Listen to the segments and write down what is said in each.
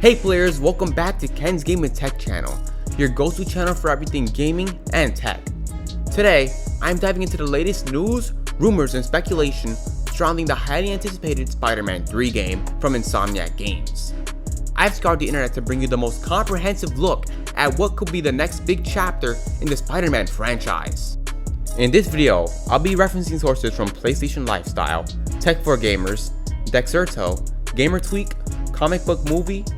Hey players, welcome back to Ken's Gaming Tech channel, your go-to channel for everything gaming and tech. Today, I'm diving into the latest news, rumors, and speculation surrounding the highly anticipated Spider-Man 3 game from Insomniac Games. I've scoured the internet to bring you the most comprehensive look at what could be the next big chapter in the Spider-Man franchise. In this video, I'll be referencing sources from PlayStation Lifestyle, Tech4Gamers, Dexerto, GamerTweak, ComicBookMovie.com,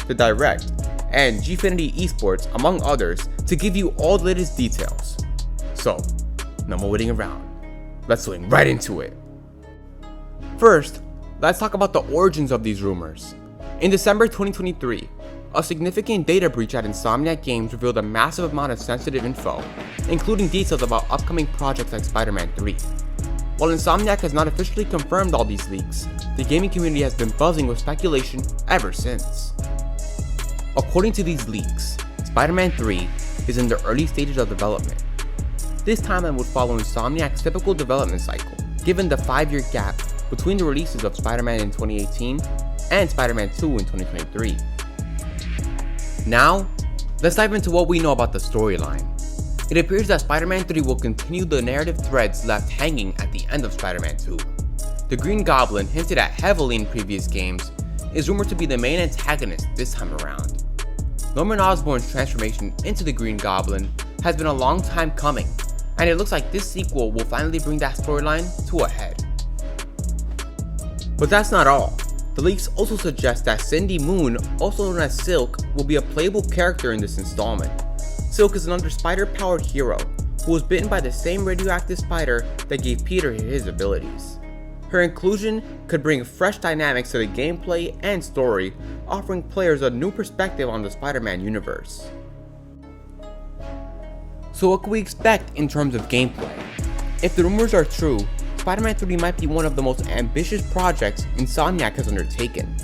The Direct, and Gfinity Esports, among others, to give you all the latest details. So, no more waiting around. Let's swing right into it. First, let's talk about the origins of these rumors. In December 2023, a significant data breach at Insomniac Games revealed a massive amount of sensitive info, including details about upcoming projects like Spider-Man 3. While Insomniac has not officially confirmed all these leaks, the gaming community has been buzzing with speculation ever since. According to these leaks, Spider-Man 3 is in the early stages of development. This timeline would follow Insomniac's typical development cycle, given the 5-year gap between the releases of Spider-Man in 2018 and Spider-Man 2 in 2023. Now, let's dive into what we know about the storyline. It appears that Spider-Man 3 will continue the narrative threads left hanging at the end of Spider-Man 2. The Green Goblin, hinted at heavily in previous games, is rumored to be the main antagonist this time around. Norman Osborn's transformation into the Green Goblin has been a long time coming, and it looks like this sequel will finally bring that storyline to a head. But that's not all. The leaks also suggest that Cindy Moon, also known as Silk, will be a playable character in this installment. Silk is an under-spider-powered hero who was bitten by the same radioactive spider that gave Peter his abilities. Her inclusion could bring fresh dynamics to the gameplay and story, offering players a new perspective on the Spider-Man universe. So what can we expect in terms of gameplay? If the rumors are true, Spider-Man 3 might be one of the most ambitious projects Insomniac has undertaken.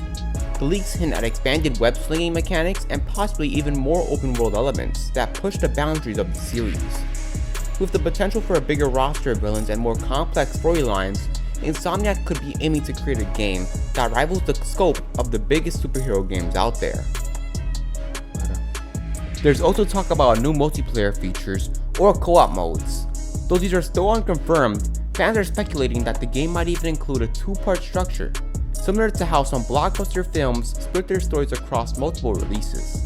The leaks hint at expanded web-slinging mechanics and possibly even more open-world elements that push the boundaries of the series. With the potential for a bigger roster of villains and more complex storylines, Insomniac could be aiming to create a game that rivals the scope of the biggest superhero games out there. There's also talk about new multiplayer features or co-op modes. Though these are still unconfirmed, fans are speculating that the game might even include a 2-part structure, similar to how some blockbuster films split their stories across multiple releases.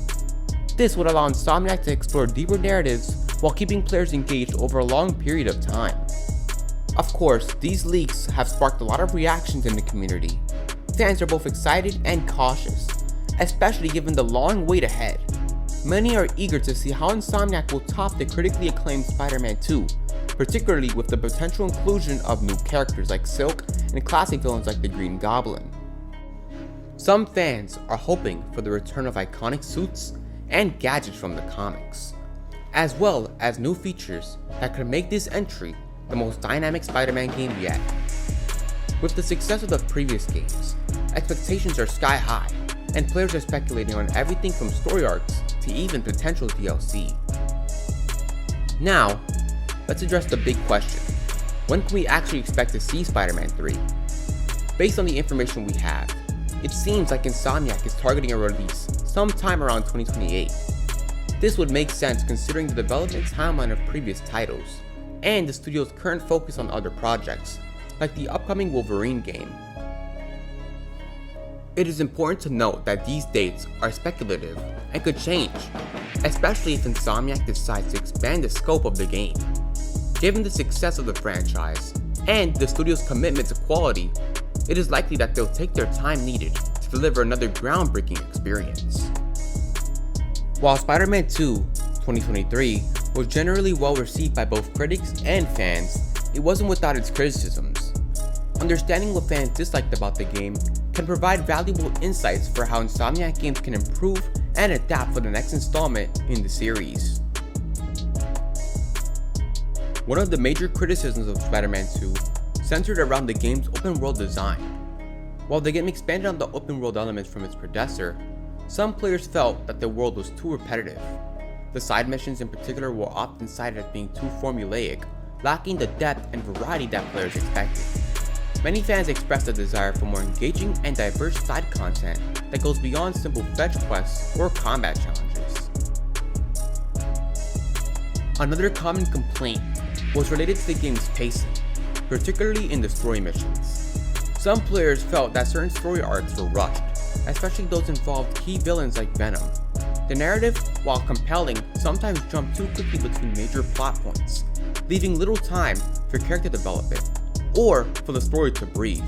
This would allow Insomniac to explore deeper narratives while keeping players engaged over a long period of time. Of course, these leaks have sparked a lot of reactions in the community. Fans are both excited and cautious, especially given the long wait ahead. Many are eager to see how Insomniac will top the critically acclaimed Spider-Man 2, particularly with the potential inclusion of new characters like Silk and classic villains like the Green Goblin. Some fans are hoping for the return of iconic suits and gadgets from the comics, as well as new features that could make this entry the most dynamic Spider-Man game yet. With the success of the previous games, expectations are sky high, and players are speculating on everything from story arcs to even potential DLC. Now, let's address the big question. When can we actually expect to see Spider-Man 3? Based on the information we have, it seems like Insomniac is targeting a release sometime around 2028. This would make sense considering the development timeline of previous titles, and the studio's current focus on other projects, like the upcoming Wolverine game. It is important to note that these dates are speculative and could change, especially if Insomniac decides to expand the scope of the game. Given the success of the franchise and the studio's commitment to quality, it is likely that they'll take their time needed to deliver another groundbreaking experience. While Spider-Man 2 2023 was generally well received by both critics and fans, it wasn't without its criticisms. Understanding what fans disliked about the game can provide valuable insights for how Insomniac Games can improve and adapt for the next installment in the series. One of the major criticisms of Spider-Man 2 centered around the game's open-world design. While the game expanded on the open-world elements from its predecessor, some players felt that the world was too repetitive. The side missions in particular were often cited as being too formulaic, lacking the depth and variety that players expected. many fans expressed a desire for more engaging and diverse side content that goes beyond simple fetch quests or combat challenges. Another common complaint was related to the game's pacing, particularly in the story missions. Some players felt that certain story arcs were rushed, especially those involved key villains like Venom. The narrative, while compelling, sometimes jumped too quickly between major plot points, leaving little time for character development or for the story to breathe.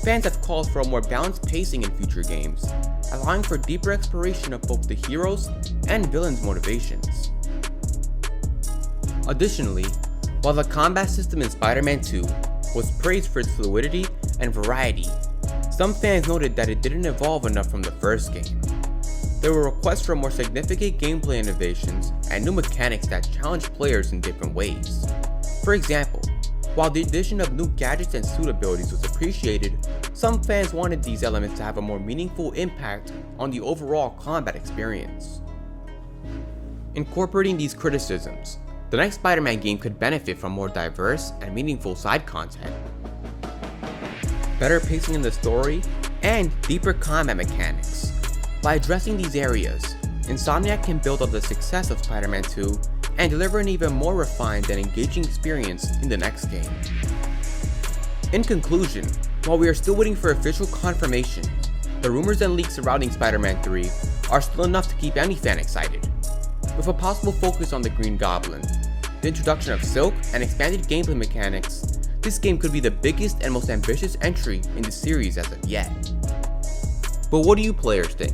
Fans have called for a more balanced pacing in future games, allowing for deeper exploration of both the heroes and villains' motivations. Additionally, while the combat system in Spider-Man 2 was praised for its fluidity and variety, some fans noted that it didn't evolve enough from the first game. There were requests for more significant gameplay innovations and new mechanics that challenged players in different ways. For example, while the addition of new gadgets and suit abilities was appreciated, some fans wanted these elements to have a more meaningful impact on the overall combat experience. Incorporating these criticisms, the next Spider-Man game could benefit from more diverse and meaningful side content, better pacing in the story, and deeper combat mechanics. By addressing these areas, Insomniac can build on the success of Spider-Man 2 and deliver an even more refined and engaging experience in the next game. In conclusion, while we are still waiting for official confirmation, the rumors and leaks surrounding Spider-Man 3 are still enough to keep any fan excited. With a possible focus on the Green Goblin, the introduction of Silk, and expanded gameplay mechanics, this game could be the biggest and most ambitious entry in the series as of yet. But what do you players think?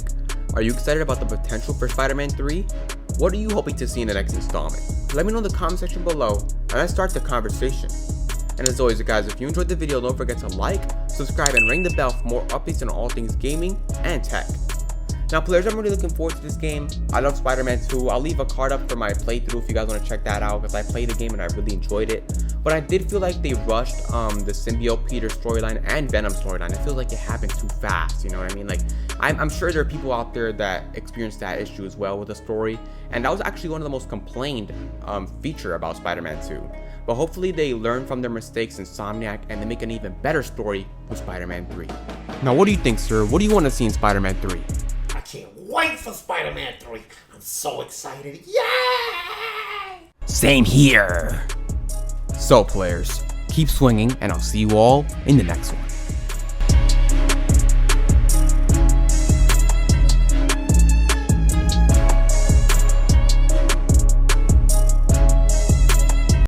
Are you excited about the potential for Spider-Man 3? What are you hoping to see in the next installment? Let me know in the comment section below, and let's start the conversation. And as always guys, if you enjoyed the video, don't forget to like, subscribe, and ring the bell for more updates on all things gaming and tech. Now players, I'm really looking forward to this game. I love Spider-Man 2. I'll leave a card up for my playthrough if you guys want to check that out, because I played the game and I really enjoyed it. But I did feel like they rushed the symbiote Peter storyline and Venom storyline. It feels like it happened too fast, you know what I mean? Like, I'm sure there are people out there that experienced that issue as well with the story, and that was actually one of the most complained feature about Spider-Man 2. But hopefully they learn from their mistakes in Insomniac and they make an even better story with Spider-Man 3. Now what do you think, sir? What do you want to see in Spider-Man 3? I can't wait for Spider-Man 3. I'm so excited. Yay! Same here. So players, keep swinging and I'll see you all in the next one.